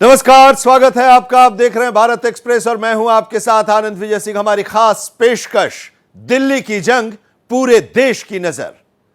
नमस्कार, स्वागत है आपका। आप देख रहे हैं भारत एक्सप्रेस और मैं हूं आपके साथ आनंद विजय सिंह। हमारी खास पेशकश, दिल्ली की जंग, पूरे देश की नजर।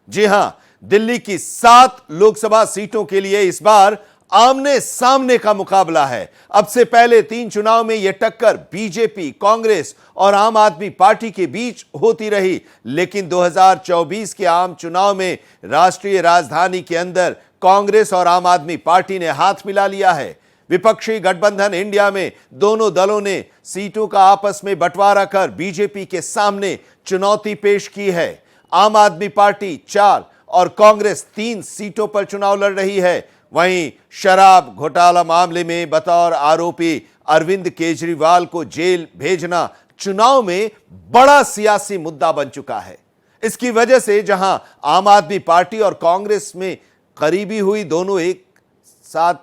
जी हां, दिल्ली की 7 लोकसभा सीटों के लिए इस बार आमने सामने का मुकाबला है। अब से पहले 3 चुनाव में यह टक्कर बीजेपी, कांग्रेस और आम आदमी पार्टी के बीच होती रही, लेकिन 2024 के आम चुनाव में राष्ट्रीय राजधानी के अंदर कांग्रेस और आम आदमी पार्टी ने हाथ मिला लिया है। विपक्षी गठबंधन इंडिया में दोनों दलों ने सीटों का आपस में बंटवारा कर बीजेपी के सामने चुनौती पेश की है। आम आदमी पार्टी 4 और कांग्रेस 3 सीटों पर चुनाव लड़ रही है। वहीं शराब घोटाला मामले में बतौर आरोपी अरविंद केजरीवाल को जेल भेजना चुनाव में बड़ा सियासी मुद्दा बन चुका है। इसकी वजह से जहां आम आदमी पार्टी और कांग्रेस में करीबी हुई, दोनों एक साथ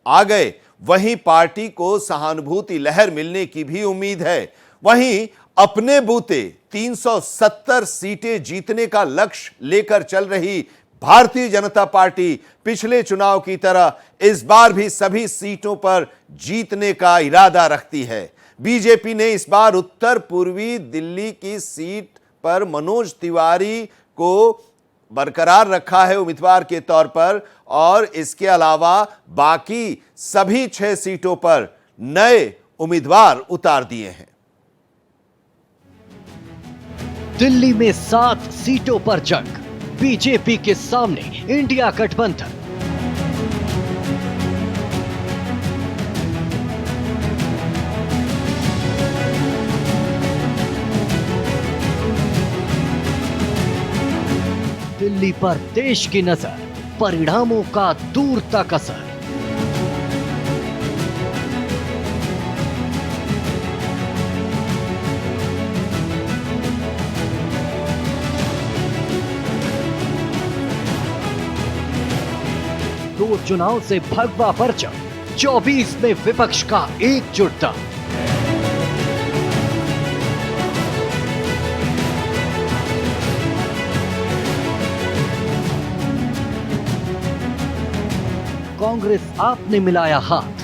आ गए, वहीं पार्टी को सहानुभूति लहर मिलने की भी उम्मीद है। वहीं अपने बूते 370 सीटें जीतने का लक्ष्य लेकर चल रही भारतीय जनता पार्टी पिछले चुनाव की तरह इस बार भी सभी सीटों पर जीतने का इरादा रखती है। बीजेपी ने इस बार उत्तर पूर्वी दिल्ली की सीट पर मनोज तिवारी को बरकरार रखा है उम्मीदवार के तौर पर, और इसके अलावा बाकी सभी 6 सीटों पर नए उम्मीदवार उतार दिए हैं। दिल्ली में 7 सीटों पर जंग, बीजेपी के सामने इंडिया गठबंधन। दिल्ली पर देश की नजर, परिणामों का दूर तक असर। दो चुनाव से भगवा परचम, 24 में विपक्ष का एकजुटता। कांग्रेस आपने मिलाया हाथ,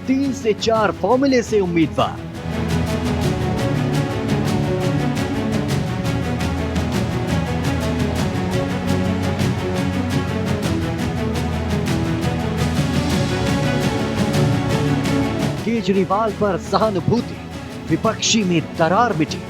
3 से 4 फॉर्मूले से उम्मीदवार। केजरीवाल पर सहानुभूति, विपक्षी में दरार मिटी।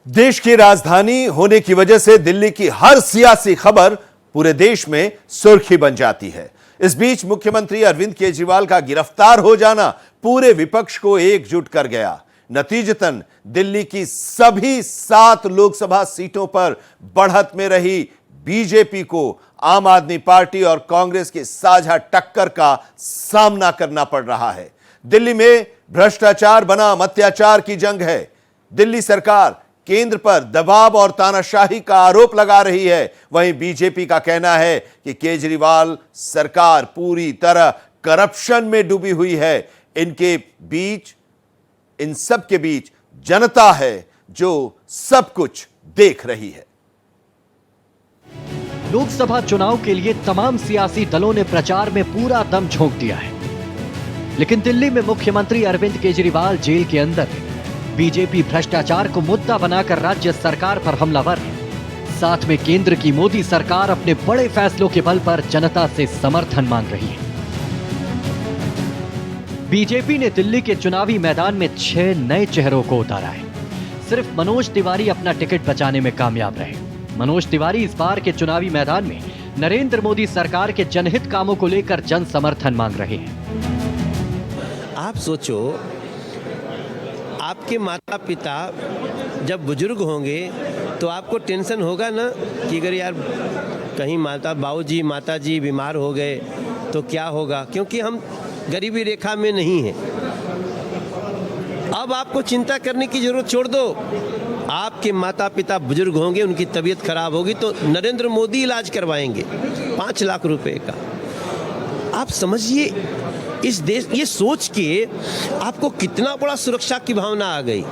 देश की राजधानी होने की वजह से दिल्ली की हर सियासी खबर पूरे देश में सुर्खी बन जाती है। इस बीच मुख्यमंत्री अरविंद केजरीवाल का गिरफ्तार हो जाना पूरे विपक्ष को एकजुट कर गया। नतीजतन दिल्ली की सभी 7 लोकसभा सीटों पर बढ़त में रही बीजेपी को आम आदमी पार्टी और कांग्रेस की साझा टक्कर का सामना करना पड़ रहा है। दिल्ली में भ्रष्टाचार बनाम अत्याचार की जंग है। दिल्ली सरकार केंद्र पर दबाव और तानाशाही का आरोप लगा रही है। वहीं बीजेपी का कहना है कि केजरीवाल सरकार पूरी तरह करप्शन में डूबी हुई है। इन सब के बीच जनता है जो सब कुछ देख रही है। लोकसभा चुनाव के लिए तमाम सियासी दलों ने प्रचार में पूरा दम झोंक दिया है, लेकिन दिल्ली में मुख्यमंत्री अरविंद केजरीवाल जेल के अंदर है। बीजेपी भ्रष्टाचार को मुद्दा बनाकर राज्य सरकार पर हमलावर है। साथ में केंद्र की मोदी सरकार अपने बड़े फैसलों के बल पर जनता से समर्थन मांग रही है। बीजेपी ने दिल्ली के चुनावी मैदान में 6 नए चेहरों को उतारा है। सिर्फ मनोज तिवारी अपना टिकट बचाने में कामयाब रहे। मनोज तिवारी इस बार के चुनावी मैदान में नरेंद्र मोदी सरकार के जनहित कामों को लेकर जन समर्थन मांग रहे हैं। आप सोचो, आपके माता पिता जब बुजुर्ग होंगे तो आपको टेंशन होगा ना कि अगर यार कहीं बाबूजी माताजी बीमार हो गए तो क्या होगा, क्योंकि हम गरीबी रेखा में नहीं हैं। अब आपको चिंता करने की जरूरत छोड़ दो। आपके माता पिता बुजुर्ग होंगे, उनकी तबीयत खराब होगी तो नरेंद्र मोदी इलाज करवाएंगे 5 लाख रुपए का। आप समझिए इस देश, ये सोच के आपको कितना बड़ा सुरक्षा की भावना आ गई।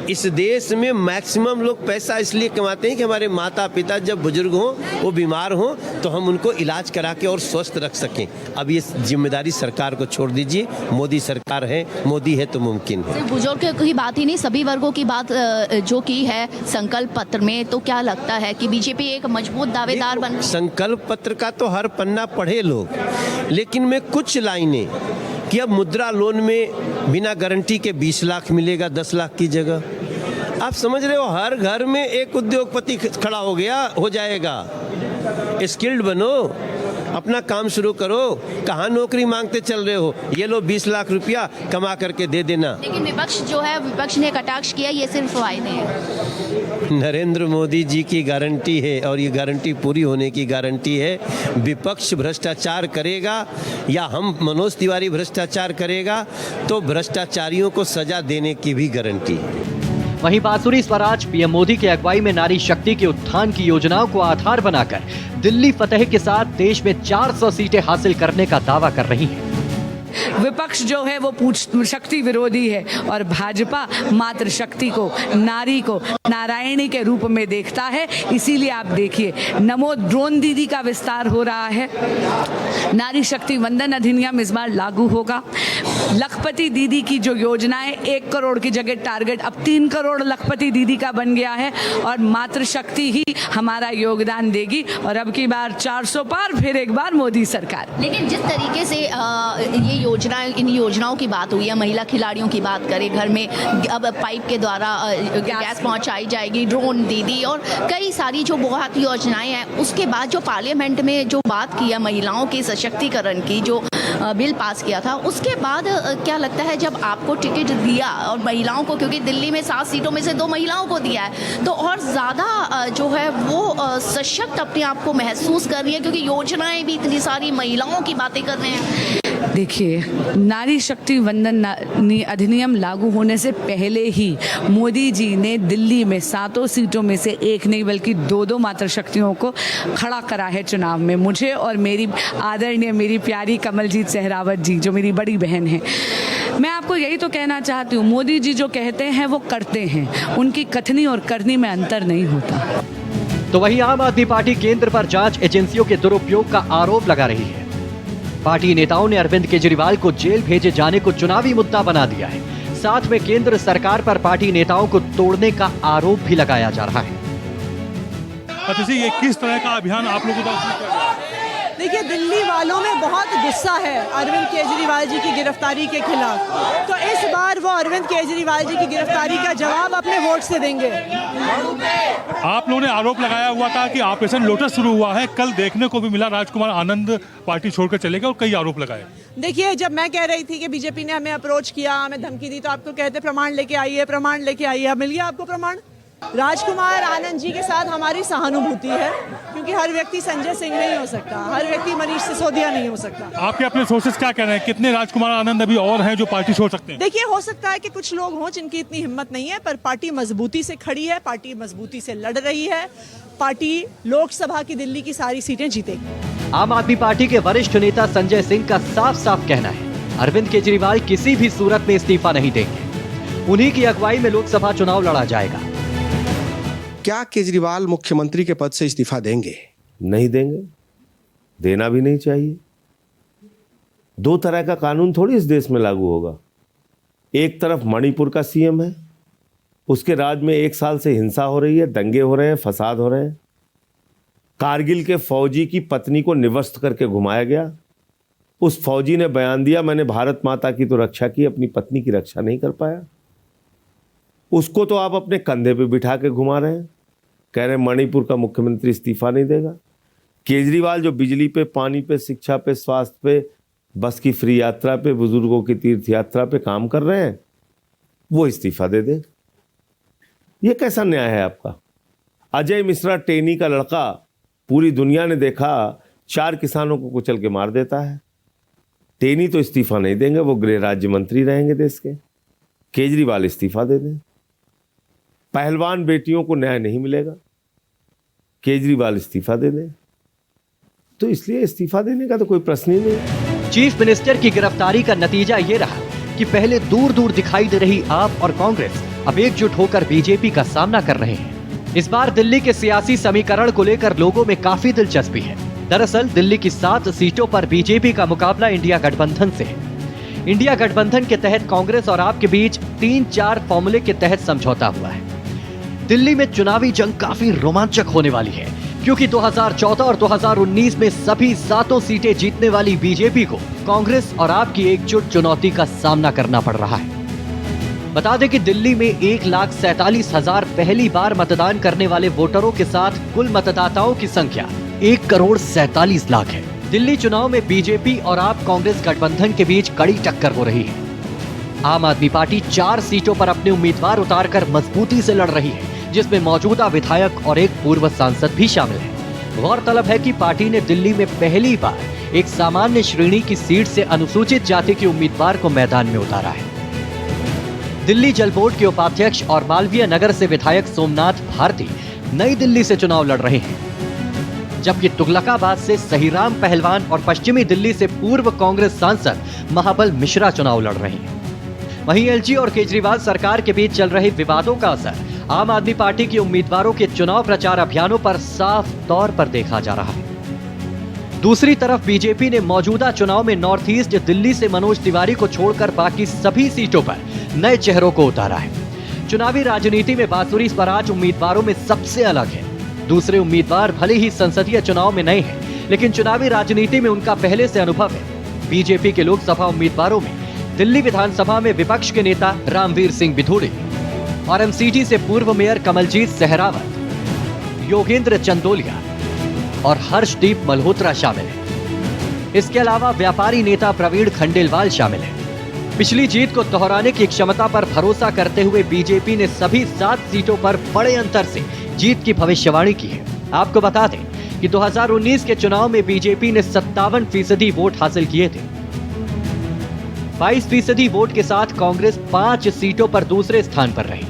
इस देश में मैक्सिमम लोग पैसा इसलिए कमाते हैं कि हमारे माता पिता जब बुजुर्ग हों, वो बीमार हों, तो हम उनको इलाज करा के और स्वस्थ रख सकें। अब ये जिम्मेदारी सरकार को छोड़ दीजिए, मोदी सरकार है, मोदी है तो मुमकिन है। सिर्फ बुजुर्ग की बात ही नहीं, सभी वर्गों की बात जो की है संकल्प पत्र में, तो क्या लगता है कि बीजेपी एक मजबूत दावेदार बन? संकल्प पत्र का तो हर पन्ना पढ़े लोग, लेकिन मैं कुछ लाइनें कि अब मुद्रा लोन में बिना गारंटी के 20 लाख मिलेगा 10 लाख की जगह। आप समझ रहे हो, हर घर में एक उद्योगपति खड़ा हो जाएगा। स्किल्ड बनो, अपना काम शुरू करो। कहाँ नौकरी मांगते चल रहे हो? ये लो 20 लाख रुपया कमा करके दे देना। लेकिन विपक्ष जो है, विपक्ष ने कटाक्ष किया, ये सिर्फ वायदे हैं। नरेंद्र मोदी जी की गारंटी है और ये गारंटी पूरी होने की गारंटी है। विपक्ष भ्रष्टाचार करेगा या हम मनोज तिवारी भ्रष्टाचार करेगा तो भ्रष्टाचारियों को सजा देने की भी गारंटी है। वहीं बांसुरी स्वराज पीएम मोदी की अगुवाई में नारी शक्ति के उत्थान की योजनाओं को आधार बनाकर दिल्ली फतेह के साथ देश में 400 सीटें हासिल करने का दावा कर रही है। विपक्ष जो है वो शक्ति विरोधी है और भाजपा मात्र शक्ति को, नारी को नारायणी के रूप में देखता है। इसीलिए आप देखिए, नमो ड्रोन दीदी का विस्तार हो रहा है, नारी शक्ति वंदन अधिनियम इस बार लागू होगा, लखपति दीदी की जो योजनाएं 1 करोड़ की जगह टारगेट अब 3 करोड़ लखपति दीदी का बन गया है और मात्र शक्ति ही हमारा योगदान देगी और अब की बार 400 पार, फिर एक बार मोदी सरकार। लेकिन जिस तरीके से ये इन योजनाओं की बात हुई है, महिला खिलाड़ियों की बात करें, घर में अब पाइप के द्वारा गैस पहुंचाई जाएगी, ड्रोन दीदी और कई सारी जो बहुत योजनाएं हैं, उसके बाद जो पार्लियामेंट में जो बात की है महिलाओं के सशक्तिकरण की, जो बिल पास किया था, उसके बाद क्या लगता है जब आपको टिकट दिया और महिलाओं को, क्योंकि दिल्ली में 7 सीटों में से 2 महिलाओं को दिया है, तो और ज़्यादा जो है वो सशक्त अपने आप को महसूस कर रही है, क्योंकि योजनाएं भी इतनी सारी महिलाओं की बातें कर रहे हैं। देखिए, नारी शक्ति वंदन अधिनियम लागू होने से पहले ही मोदी जी ने दिल्ली में 7 सीटों में से 1 नहीं बल्कि 2 मात्र शक्तियों को खड़ा करा है चुनाव में, मुझे और मेरी आदरणीय, मेरी प्यारी कमलजीत सहरावत जी जो मेरी बड़ी बहन है। मैं आपको यही तो कहना चाहती हूँ, मोदी जी जो कहते हैं वो करते हैं, उनकी कथनी और करनी में अंतर नहीं होता। तो वहीं आम आदमी पार्टी केंद्र पर जांच एजेंसियों के दुरुपयोग का आरोप लगा रही है। पार्टी नेताओं ने अरविंद केजरीवाल को जेल भेजे जाने को चुनावी मुद्दा बना दिया है। साथ में केंद्र सरकार पर पार्टी नेताओं को तोड़ने का आरोप भी लगाया जा रहा है। ये किस तरह का अभियान आप लोगों का? देखिए, दिल्ली वालों में बहुत गुस्सा है अरविंद केजरीवाल जी की गिरफ्तारी के खिलाफ, तो इस बार वो अरविंद केजरीवाल जी की गिरफ्तारी का जवाब अपने वोट से देंगे। आप लोगों ने आरोप लगाया हुआ था कि ऑपरेशन लोटस शुरू हुआ है, कल देखने को भी मिला राजकुमार आनंद पार्टी छोड़कर चले गए और कई आरोप लगाए। देखिए, जब मैं कह रही थी कि बीजेपी ने हमें अप्रोच किया, हमें धमकी दी, तो आपको कहते प्रमाण लेके आइए, प्रमाण लेके आइए। मिल गया आपको प्रमाण? राजकुमार आनंद जी के साथ हमारी सहानुभूति है, क्योंकि हर व्यक्ति संजय सिंह नहीं हो सकता, हर व्यक्ति मनीष सिसोदिया नहीं हो सकता। आपके अपने सोर्सेस क्या कह रहे हैं, कितने राजकुमार आनंद अभी और हैं जो पार्टी छोड़ सकते हैं? देखिए, हो सकता है कि कुछ लोग हों जिनकी इतनी हिम्मत नहीं है, पर पार्टी मजबूती से खड़ी है, पार्टी मजबूती से लड़ रही है, पार्टी लोकसभा की दिल्ली की सारी सीटें जीतेगी। आम आदमी पार्टी के वरिष्ठ नेता संजय सिंह का साफ साफ कहना है, अरविंद केजरीवाल किसी भी सूरत में इस्तीफा नहीं देंगे, उन्हीं की अगुवाई में लोकसभा चुनाव लड़ा जाएगा। क्या केजरीवाल मुख्यमंत्री के पद से इस्तीफा देंगे? नहीं देंगे, देना भी नहीं चाहिए। 2 तरह का कानून थोड़ी इस देश में लागू होगा। एक तरफ मणिपुर का सीएम है, उसके राज्य में 1 साल से हिंसा हो रही है, दंगे हो रहे हैं, फसाद हो रहे हैं। कारगिल के फौजी की पत्नी को निवस्त करके घुमाया गया, उस फौजी ने बयान दिया मैंने भारत माता की तो रक्षा की, अपनी पत्नी की रक्षा नहीं कर पाया। उसको तो आप अपने कंधे पे बिठा के घुमा रहे हैं, कह रहे हैं मणिपुर का मुख्यमंत्री इस्तीफा नहीं देगा। केजरीवाल जो बिजली पे, पानी पे, शिक्षा पे, स्वास्थ्य पे, बस की फ्री यात्रा पे, बुजुर्गों की तीर्थ यात्रा पे काम कर रहे हैं, वो इस्तीफा दे दे। ये कैसा न्याय है आपका? अजय मिश्रा टेनी का लड़का, पूरी दुनिया ने देखा, 4 किसानों को कुचल के मार देता है। टेनी तो इस्तीफा नहीं देंगे, वो गृह राज्य मंत्री रहेंगे देश के। केजरीवाल इस्तीफा दे दें। पहलवान बेटियों को न्याय नहीं मिलेगा, केजरीवाल इस्तीफा दे दें। तो इसलिए इस्तीफा देने का तो कोई प्रश्न ही नहीं। चीफ मिनिस्टर की गिरफ्तारी का नतीजा ये रहा कि पहले दूर दूर दिखाई दे रही आप और कांग्रेस अब एकजुट होकर बीजेपी का सामना कर रहे हैं। इस बार दिल्ली के सियासी समीकरण को लेकर लोगों में काफी दिलचस्पी है। दरअसल दिल्ली की 7 सीटों पर बीजेपी का मुकाबला इंडिया गठबंधन से है। इंडिया गठबंधन के तहत कांग्रेस और आप के बीच 3-4 फॉर्मूले के तहत समझौता हुआ है। दिल्ली में चुनावी जंग काफी रोमांचक होने वाली है, क्योंकि 2014 और 2019 में सभी 7 सीटें जीतने वाली बीजेपी को कांग्रेस और आप की एकजुट चुनौती का सामना करना पड़ रहा है। बता दें कि दिल्ली में 1,47,000 पहली बार मतदान करने वाले वोटरों के साथ कुल मतदाताओं की संख्या 1,47,00,000 है। दिल्ली चुनाव में बीजेपी और आप कांग्रेस गठबंधन के बीच कड़ी टक्कर हो रही है। आम आदमी पार्टी 4 सीटों पर अपने उम्मीदवार उतारकर मजबूती से लड़ रही है, जिसमें मौजूदा विधायक और एक पूर्व सांसद भी शामिल है। गौरतलब है कि पार्टी ने दिल्ली में पहली बार एक सामान्य श्रेणी की सीट से अनुसूचित जाति के उम्मीदवार को मैदान में उतारा है। दिल्ली जल बोर्ड के उपाध्यक्ष और मालवीय नगर से विधायक सोमनाथ भारती नई दिल्ली से चुनाव लड़ रहे हैं, जबकि तुगलकाबाद से सहीराम पहलवान और पश्चिमी दिल्ली से पूर्व कांग्रेस सांसद महाबल मिश्रा चुनाव लड़ रहे हैं। वहीं एलजी और केजरीवाल सरकार के बीच चल रहे विवादों का असर आम आदमी पार्टी के उम्मीदवारों के चुनाव प्रचार अभियानों पर साफ तौर पर देखा जा रहा है। दूसरी तरफ बीजेपी ने मौजूदा चुनाव में नॉर्थ ईस्ट दिल्ली से मनोज तिवारी को छोड़कर बाकी सभी सीटों पर नए चेहरों को उतारा है। चुनावी राजनीति में बांसुरी स्वराज उम्मीदवारों में सबसे अलग है। दूसरे उम्मीदवार भले ही संसदीय चुनाव में नए हैं, लेकिन चुनावी राजनीति में उनका पहले से अनुभव है। बीजेपी के लोकसभा उम्मीदवारों में दिल्ली विधानसभा में विपक्ष के नेता रामवीर सिंह बिधूड़ी और एमसीडी से पूर्व मेयर कमलजीत सहरावत, योगेंद्र चंदोलिया और हर्षदीप मल्होत्रा शामिल हैं। इसके अलावा व्यापारी नेता प्रवीण खंडेलवाल शामिल हैं। पिछली जीत को दोहराने की क्षमता पर भरोसा करते हुए बीजेपी ने सभी 7 सीटों पर बड़े अंतर से जीत की भविष्यवाणी की है। आपको बता दें कि 2019 के चुनाव में बीजेपी ने 57% वोट हासिल किए थे। 22% वोट के साथ कांग्रेस 5 सीटों पर दूसरे स्थान पर रही,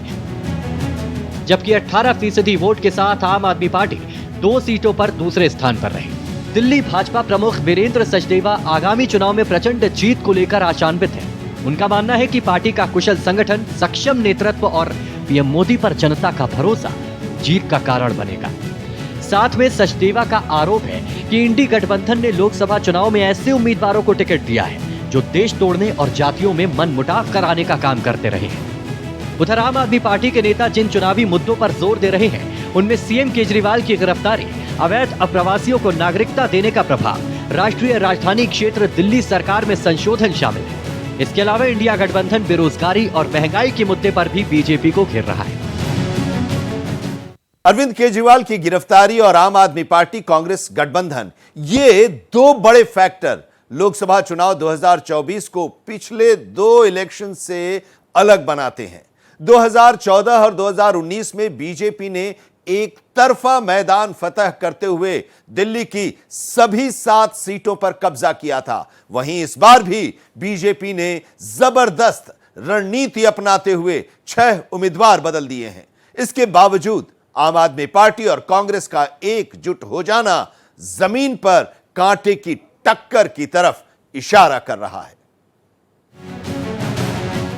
जबकि 18% वोट के साथ आम आदमी पार्टी 2 सीटों पर दूसरे स्थान पर रही। दिल्ली भाजपा प्रमुख वीरेंद्र सचदेवा आगामी चुनाव में प्रचंड जीत को लेकर आशान्वित हैं। उनका मानना है कि पार्टी का कुशल संगठन, सक्षम नेतृत्व और पीएम मोदी पर जनता का भरोसा जीत का कारण बनेगा। साथ में सचदेवा का आरोप है कि इंडी गठबंधन ने लोकसभा चुनाव में ऐसे उम्मीदवारों को टिकट दिया है जो देश तोड़ने और जातियों में मनमुटाव कराने का काम करते रहे हैं। उधर आम आदमी पार्टी के नेता जिन चुनावी मुद्दों पर जोर दे रहे हैं, उनमें सीएम केजरीवाल की गिरफ्तारी, अवैध अप्रवासियों को नागरिकता देने का प्रभाव, राष्ट्रीय राजधानी क्षेत्र दिल्ली सरकार में संशोधन शामिल है। इसके अलावा इंडिया गठबंधन बेरोजगारी और महंगाई के मुद्दे पर भी बीजेपी को घेर रहा है। अरविंद केजरीवाल की गिरफ्तारी और आम आदमी पार्टी कांग्रेस गठबंधन, ये 2 बड़े फैक्टर लोकसभा चुनाव 2024 को पिछले 2 इलेक्शन से अलग बनाते हैं। 2014 और 2019 में बीजेपी ने एक तरफा मैदान फतह करते हुए दिल्ली की सभी 7 सीटों पर कब्जा किया था। वहीं इस बार भी बीजेपी ने जबरदस्त रणनीति अपनाते हुए 6 उम्मीदवार बदल दिए हैं। इसके बावजूद आम आदमी पार्टी और कांग्रेस का एकजुट हो जाना जमीन पर कांटे की टक्कर की तरफ इशारा कर रहा है।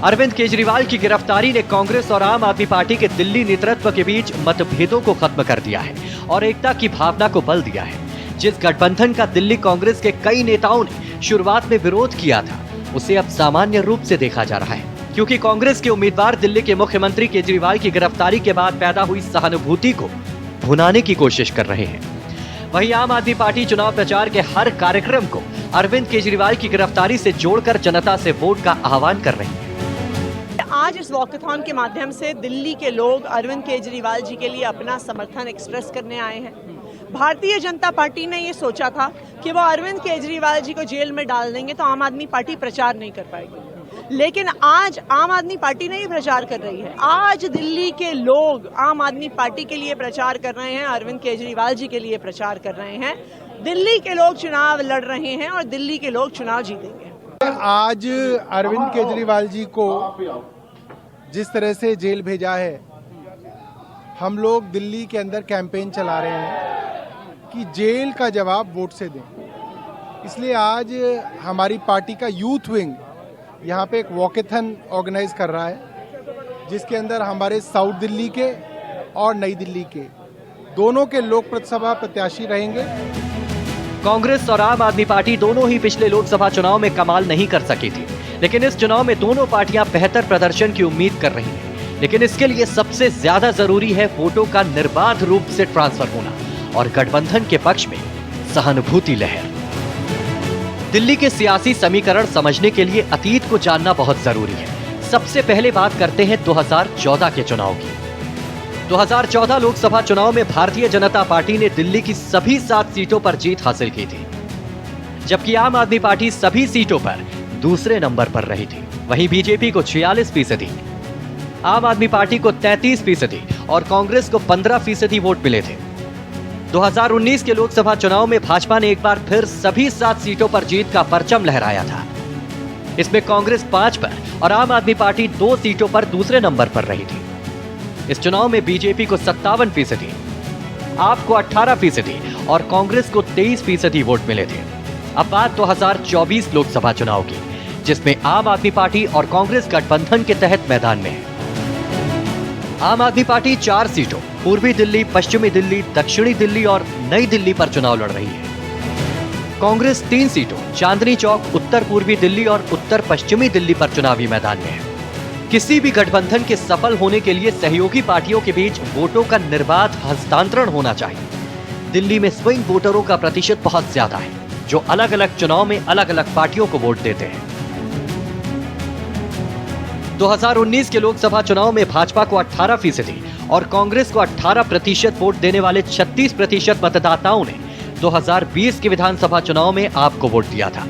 अरविंद केजरीवाल की गिरफ्तारी ने कांग्रेस और आम आदमी पार्टी के दिल्ली नेतृत्व के बीच मतभेदों को खत्म कर दिया है और एकता की भावना को बल दिया है। जिस गठबंधन का दिल्ली कांग्रेस के कई नेताओं ने शुरुआत में विरोध किया था, उसे अब सामान्य रूप से देखा जा रहा है, क्योंकि कांग्रेस के उम्मीदवार दिल्ली के मुख्यमंत्री केजरीवाल की गिरफ्तारी के बाद पैदा हुई सहानुभूति को भुनाने की कोशिश कर रहे हैं। वहीं आम आदमी पार्टी चुनाव प्रचार के हर कार्यक्रम को अरविंद केजरीवाल की गिरफ्तारी से जोड़कर जनता से वोट का आह्वान कर रही है। आज इस वॉकथॉन के माध्यम से दिल्ली के लोग अरविंद केजरीवाल जी के लिए अपना समर्थन एक्सप्रेस करने आए हैं। भारतीय जनता पार्टी ने ये सोचा था कि वो अरविंद केजरीवाल जी को जेल में डाल देंगे तो आम आदमी पार्टी प्रचार नहीं कर पाएगी, लेकिन आज आम आदमी पार्टी नहीं प्रचार कर रही है। आज दिल्ली के लोग आम आदमी पार्टी के लिए प्रचार कर रहे हैं, अरविंद केजरीवाल जी के लिए प्रचार कर रहे हैं। दिल्ली के लोग चुनाव लड़ रहे हैं और दिल्ली के लोग चुनाव जीतेंगे। आज अरविंद केजरीवाल जी को जिस तरह से जेल भेजा है, हम लोग दिल्ली के अंदर कैंपेन चला रहे हैं कि जेल का जवाब वोट से दें। इसलिए आज हमारी पार्टी का यूथ विंग यहाँ पे एक वॉकेथन ऑर्गेनाइज कर रहा है, जिसके अंदर हमारे साउथ दिल्ली के और नई दिल्ली के दोनों के लोक सभा प्रत्याशी रहेंगे। कांग्रेस और आम आदमी पार्टी दोनों ही पिछले लोकसभा चुनाव में कमाल नहीं कर सकी थी, लेकिन इस चुनाव में दोनों पार्टियां बेहतर प्रदर्शन की उम्मीद कर रही हैं। लेकिन इसके लिए सबसे ज्यादा जरूरी है वोटों का निर्बाध रूप से ट्रांसफर होना और गठबंधन के पक्ष में सहानुभूति लहर। दिल्ली के सियासी समीकरण समझने के लिए अतीत को जानना बहुत जरूरी है। सबसे पहले बात करते हैं 2014 के चुनाव की। 2014 लोकसभा चुनाव में भारतीय जनता पार्टी ने दिल्ली की सभी 7 सीटों पर जीत हासिल की थी, जबकि आम आदमी पार्टी सभी सीटों पर दूसरे नंबर पर रही थी। वहीं बीजेपी को 46%, आम आदमी पार्टी को 33% और कांग्रेस को 15% वोट मिले थे। 2019 के लोकसभा चुनाव में भाजपा ने एक बार फिर सभी 7 सीटों पर जीत का परचम लहराया था। इसमें कांग्रेस 5 पर और आम आदमी पार्टी 2 सीटों पर दूसरे नंबर पर रही थी। इस चुनाव में बीजेपी को 57%, आप को 18% और कांग्रेस को 23% वोट मिले थे। अब बात 2024 लोकसभा चुनाव की, जिसमें आम आदमी पार्टी और कांग्रेस गठबंधन के तहत मैदान में है। आम आदमी पार्टी 4 सीटों पूर्वी दिल्ली, पश्चिमी दिल्ली, दक्षिणी दिल्ली और नई दिल्ली पर चुनाव लड़ रही है। कांग्रेस 3 सीटों चांदनी चौक, उत्तर पूर्वी दिल्ली और उत्तर पश्चिमी दिल्ली पर चुनावी मैदान में है। किसी भी गठबंधन के सफल होने के लिए सहयोगी पार्टियों के बीच वोटों का निर्बाध हस्तांतरण होना चाहिए। दिल्ली में स्विंग वोटरों का प्रतिशत बहुत ज्यादा है, जो अलग अलग चुनाव में अलग अलग पार्टियों को वोट देते हैं। 2019 के लोकसभा चुनाव में भाजपा को 18% और कांग्रेस को 18% वोट देने वाले 36% मतदाताओं ने 2020 के विधानसभा चुनाव में आपको वोट दिया था।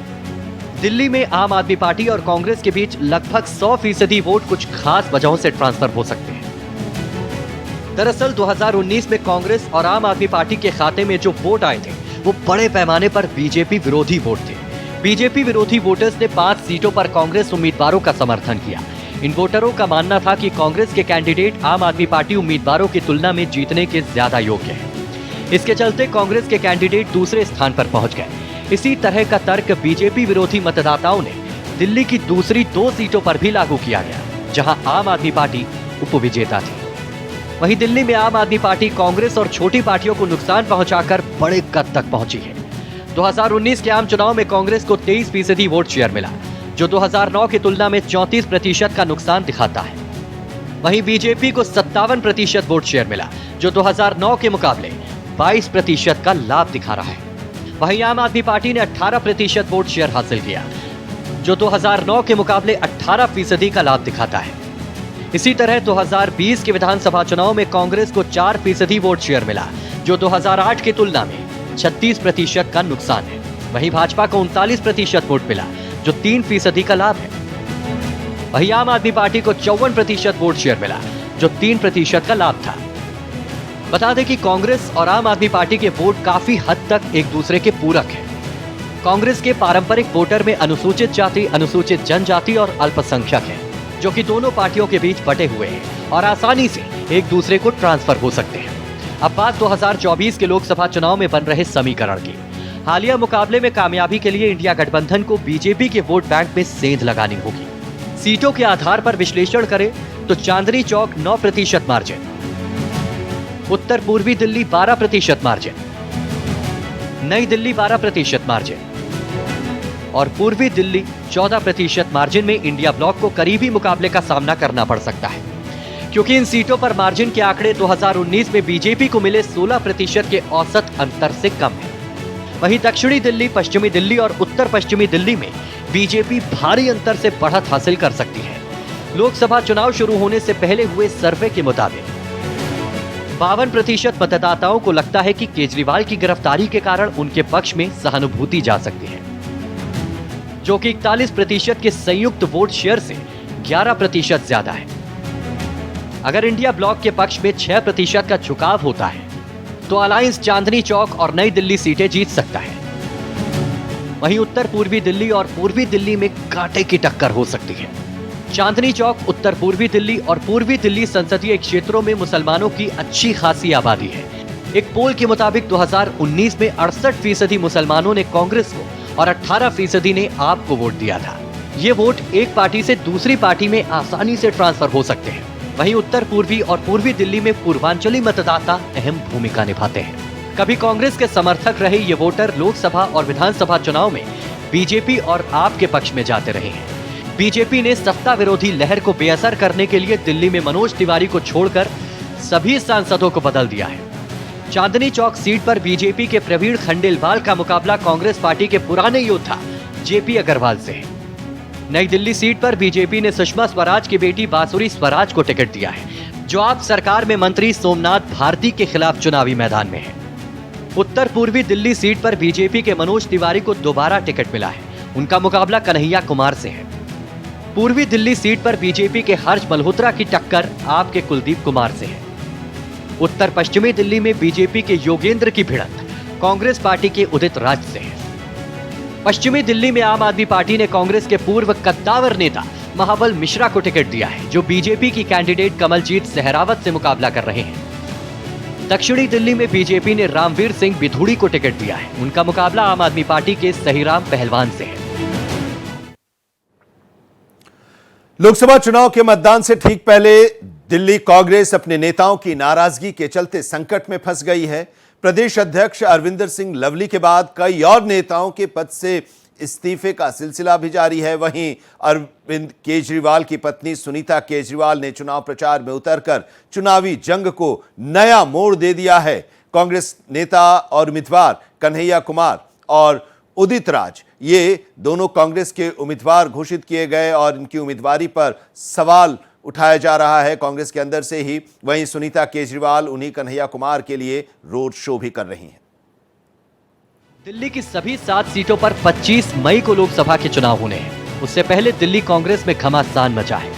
दिल्ली में आम आदमी पार्टी और कांग्रेस के बीच लगभग 100% वोट कुछ खास वजहों से ट्रांसफर हो सकते हैं। दरअसल 2019 में कांग्रेस और आम आदमी पार्टी के खाते में जो वोट आए थे वो बड़े पैमाने पर बीजेपी विरोधी वोट थे। बीजेपी विरोधी वोटर्स ने 5 सीटों पर कांग्रेस उम्मीदवारों का समर्थन किया। इन वोटरों का मानना था कि कांग्रेस के कैंडिडेट आम आदमी पार्टी उम्मीदवारों की तुलना में जीतने के ज्यादा योग्य हैं। इसके चलते कांग्रेस के कैंडिडेट दूसरे स्थान पर पहुंच गए। इसी तरह का तर्क बीजेपी विरोधी मतदाताओं ने दिल्ली की दूसरी 2 सीटों पर भी लागू किया गया, जहां आम आदमी पार्टी उपविजेता थी। वहीं दिल्ली में आम आदमी पार्टी कांग्रेस और छोटी पार्टियों को नुकसान पहुंचाकर बड़े कद तक पहुंची है। 2019 के आम चुनाव में कांग्रेस को 23% वोट शेयर मिला, जो 2009 की तुलना में 34% का नुकसान दिखाता है। वहीं बीजेपी को 57% वोट शेयर मिला, जो 2009 के मुकाबले 22% का लाभ दिखा रहा है। वहीं आम आदमी पार्टी ने 18% वोट शेयर हासिल किया, जो 2009 के मुकाबले 18% का लाभ दिखाता है। इसी तरह 2020 के विधानसभा चुनाव में कांग्रेस को 4% वोट शेयर मिला, जो 2008 की तुलना में 36% का नुकसान है। वहीं भाजपा को 39% वोट मिला, जो 3% का लाभ है। वहीं आम आदमी पार्टी को 54% वोट शेयर मिला, जो 3% का लाभ था। बता दें कि कांग्रेस और आम आदमी पार्टी के वोट काफी हद तक एक दूसरे के पूरक हैं। कांग्रेस के पारंपरिक वोटर में अनुसूचित जाति, अनुसूचित जनजाति और अल्पसंख्यक हैं, जो कि दोनों पार्टियों के बीच बटे हुए हैं और आसानी से एक दूसरे को ट्रांसफर हो सकते हैं। अब बात 2024 के लोकसभा चुनाव में बन रहे समीकरण की। हालिया मुकाबले में कामयाबी के लिए इंडिया गठबंधन को बीजेपी के वोट बैंक में सेंध लगानी होगी। सीटों के आधार पर विश्लेषण करें तो चांदनी चौक 9% मार्जिन, उत्तर पूर्वी दिल्ली 12% मार्जिन, नई दिल्ली 12% मार्जिन और पूर्वी दिल्ली 14% मार्जिन में इंडिया ब्लॉक को करीबी मुकाबले का सामना करना पड़ सकता है, क्योंकि इन सीटों पर मार्जिन के आंकड़े 2019 में बीजेपी को मिले 16% के औसत अंतर से कम है। वहीं दक्षिणी दिल्ली, पश्चिमी दिल्ली और उत्तर पश्चिमी दिल्ली में बीजेपी भारी अंतर से बढ़त हासिल कर सकती है। लोकसभा चुनाव शुरू होने से पहले हुए सर्वे के मुताबिक 52% मतदाताओं को लगता है कि केजरीवाल की गिरफ्तारी के कारण उनके पक्ष में सहानुभूति जा सकती है, जो कि 41% के संयुक्त वोट शेयर से 11% ज्यादा है। अगर इंडिया ब्लॉक के पक्ष में 6% का झुकाव होता है तो अलायंस चांदनी चौक और नई दिल्ली सीटें जीत सकता है। वहीं उत्तर पूर्वी दिल्ली और पूर्वी दिल्ली में कांटे की टक्कर हो सकती है। चांदनी चौक, उत्तर पूर्वी दिल्ली और पूर्वी दिल्ली संसदीय क्षेत्रों में मुसलमानों की अच्छी खासी आबादी है। एक पोल के मुताबिक 2019 में 68% मुसलमानों ने कांग्रेस को और 18% ने आप को वोट दिया था। ये वोट एक पार्टी से दूसरी पार्टी में आसानी से ट्रांसफर हो सकते हैं। वहीं उत्तर पूर्वी और पूर्वी दिल्ली में पूर्वांचली मतदाता अहम भूमिका निभाते हैं। कभी कांग्रेस के समर्थक रहे ये वोटर लोकसभा और विधानसभा चुनाव में बीजेपी और आप के पक्ष में जाते रहे हैं। बीजेपी ने सत्ता विरोधी लहर को बेअसर करने के लिए दिल्ली में मनोज तिवारी को छोड़कर सभी सांसदों को बदल दिया है। चांदनी चौक सीट पर बीजेपी के प्रवीण खंडेलवाल का मुकाबला कांग्रेस पार्टी के पुराने योद्धा जेपी अग्रवाल से है। नई दिल्ली सीट पर बीजेपी ने सुषमा स्वराज की बेटी बांसुरी स्वराज को टिकट दिया है, जो आप सरकार में मंत्री सोमनाथ भारती के खिलाफ चुनावी मैदान में है। उत्तर पूर्वी दिल्ली सीट पर बीजेपी के मनोज तिवारी को दोबारा टिकट मिला है। उनका मुकाबला कन्हैया कुमार से है। पूर्वी दिल्ली सीट पर बीजेपी के हर्ष मल्होत्रा की टक्कर आपके कुलदीप कुमार से है। उत्तर पश्चिमी दिल्ली में बीजेपी के योगेंद्र की भिड़ंत कांग्रेस पार्टी के उदित राज से है। पश्चिमी दिल्ली में आम आदमी पार्टी ने कांग्रेस के पूर्व कद्दावर नेता महाबल मिश्रा को टिकट दिया है, जो बीजेपी की कैंडिडेट कमलजीत सहरावत से मुकाबला कर रहे हैं। दक्षिणी दिल्ली में बीजेपी ने रामवीर सिंह बिधूड़ी को टिकट दिया है। उनका मुकाबला आम आदमी पार्टी के सहीराम पहलवान से है। लोकसभा चुनाव के मतदान से ठीक पहले दिल्ली कांग्रेस अपने नेताओं की नाराजगी के चलते संकट में फंस गई है। प्रदेश अध्यक्ष अरविंदर सिंह लवली के बाद कई और नेताओं के पद से इस्तीफे का सिलसिला भी जारी है। वहीं अरविंद केजरीवाल की पत्नी सुनीता केजरीवाल ने चुनाव प्रचार में उतरकर चुनावी जंग को नया मोड़ दे दिया है। कांग्रेस नेता और उम्मीदवार कन्हैया कुमार और उदित राज, ये दोनों कांग्रेस के उम्मीदवार घोषित किए गए और इनकी उम्मीदवारी पर सवाल उठाया जा रहा है कांग्रेस के अंदर से ही। वहीं सुनीता केजरीवाल उन्हीं कन्हैया कुमार के लिए रोड शो भी कर रही हैं। दिल्ली की सभी 7 सीटों पर 25 मई को लोकसभा के चुनाव होने हैं। उससे पहले दिल्ली कांग्रेस में घमासान मचा है।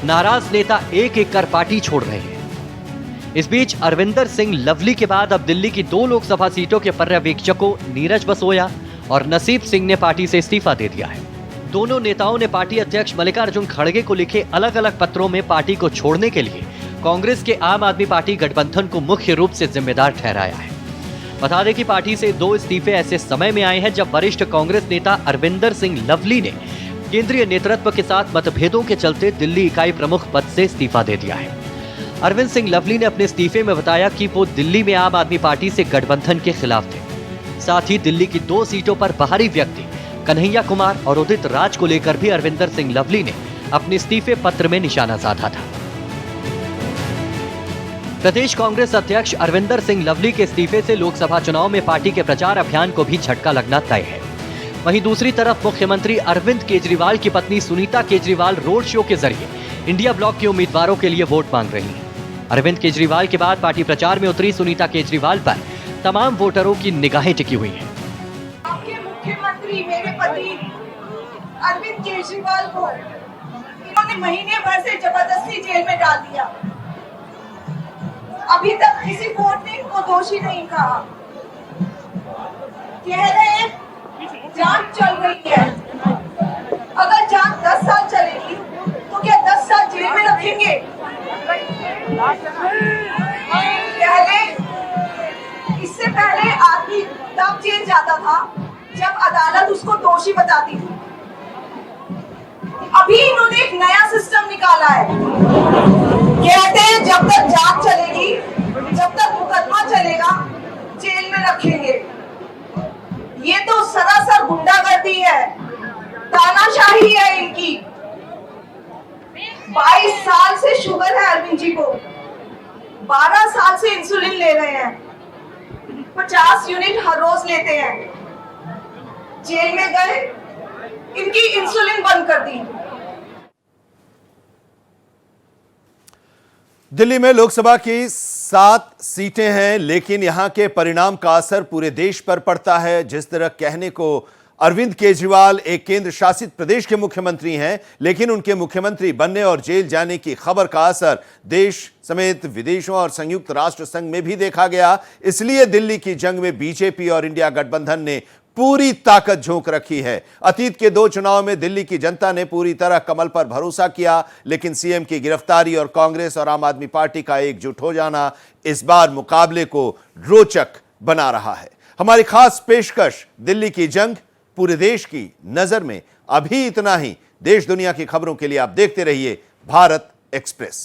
नाराज नेता एक एक कर पार्टी छोड़ रहे हैं। इस बीच अरविंदर सिंह लवली के बाद अब दिल्ली की 2 लोकसभा सीटों के पर्यवेक्षकों नीरज बसोया और नसीब सिंह ने पार्टी से इस्तीफा दे दिया है। दोनों नेताओं ने पार्टी अध्यक्ष मल्लिकार्जुन खड़गे को लिखे अलग अलग पत्रों में पार्टी को छोड़ने के लिए कांग्रेस के आम आदमी पार्टी गठबंधन को मुख्य रूप से जिम्मेदार ठहराया है। बता दें कि पार्टी से 2 इस्तीफे ऐसे समय में आए हैं जब वरिष्ठ कांग्रेस नेता अरविंदर सिंह लवली ने केंद्रीय नेतृत्व के साथ मतभेदों के चलते दिल्ली इकाई प्रमुख पद से इस्तीफा दे दिया है। अरविंद सिंह लवली ने अपने इस्तीफे में बताया कि वो दिल्ली में आम आदमी पार्टी से गठबंधन के खिलाफ थे। साथ ही दिल्ली की 2 सीटों पर बाहरी व्यक्ति कन्हैया कुमार और उदित राज को लेकर भी अरविंदर सिंह लवली ने अपने इस्तीफे पत्र में निशाना साधा था। प्रदेश कांग्रेस अध्यक्ष अरविंदर सिंह लवली के इस्तीफे से लोकसभा चुनाव में पार्टी के प्रचार अभियान को भी झटका लगना तय है। वहीं दूसरी तरफ मुख्यमंत्री अरविंद केजरीवाल की पत्नी सुनीता केजरीवाल रोड शो के जरिए इंडिया ब्लॉक के उम्मीदवारों के लिए वोट मांग रही हैं। अरविंद केजरीवाल के बाद पार्टी प्रचार में उतरी सुनीता केजरीवाल पर तमाम वोटरों की निगाहें टिकी हुई हैं। आपके मुख्यमंत्री मेरे पति अरविंद केजरीवाल को इन्होंने महीने भर से जबरदस्ती जेल में डाल दिया। अभी तक किसी कोर्ट ने इनको दोषी नहीं कहा। कह रहे जांच चल रही है। अगर जांच 10 साल चलेगी तो क्या 10 साल जेल में रखेंगे? इससे पहले आदमी तब जेल जाता था जब अदालत उसको दोषी बताती थी। अभी इन्होंने एक नया सिस्टम निकाला है। कहते हैं जब तक जांच चलेगी, जब तक मुकदमा चलेगा, जेल में रखेंगे। ये तो सरासर गुंडागर्दी है, तानाशाही है इनकी। 22 साल से शुगर है अरविंद जी को, 12 साल से इंसुलिन ले रहे हैं, 50 यूनिट हर रोज लेते हैं। जेल में गए, इनकी इंसुलिन बंद कर दी। दिल्ली में लोकसभा की 7 सीटें हैं, लेकिन यहां के परिणाम का असर पूरे देश पर पड़ता है। जिस तरह कहने को अरविंद केजरीवाल एक केंद्र शासित प्रदेश के मुख्यमंत्री हैं, लेकिन उनके मुख्यमंत्री बनने और जेल जाने की खबर का असर देश समेत विदेशों और संयुक्त राष्ट्र संघ में भी देखा गया। इसलिए दिल्ली की जंग में बीजेपी और इंडिया गठबंधन ने पूरी ताकत झोंक रखी है। अतीत के 2 चुनाव में दिल्ली की जनता ने पूरी तरह कमल पर भरोसा किया, लेकिन सीएम की गिरफ्तारी और कांग्रेस और आम आदमी पार्टी का एकजुट हो जाना इस बार मुकाबले को रोचक बना रहा है। हमारी खास पेशकश दिल्ली की जंग पूरे देश की नजर में अभी इतना ही। देश दुनिया की खबरों के लिए आप देखते रहिए भारत एक्सप्रेस।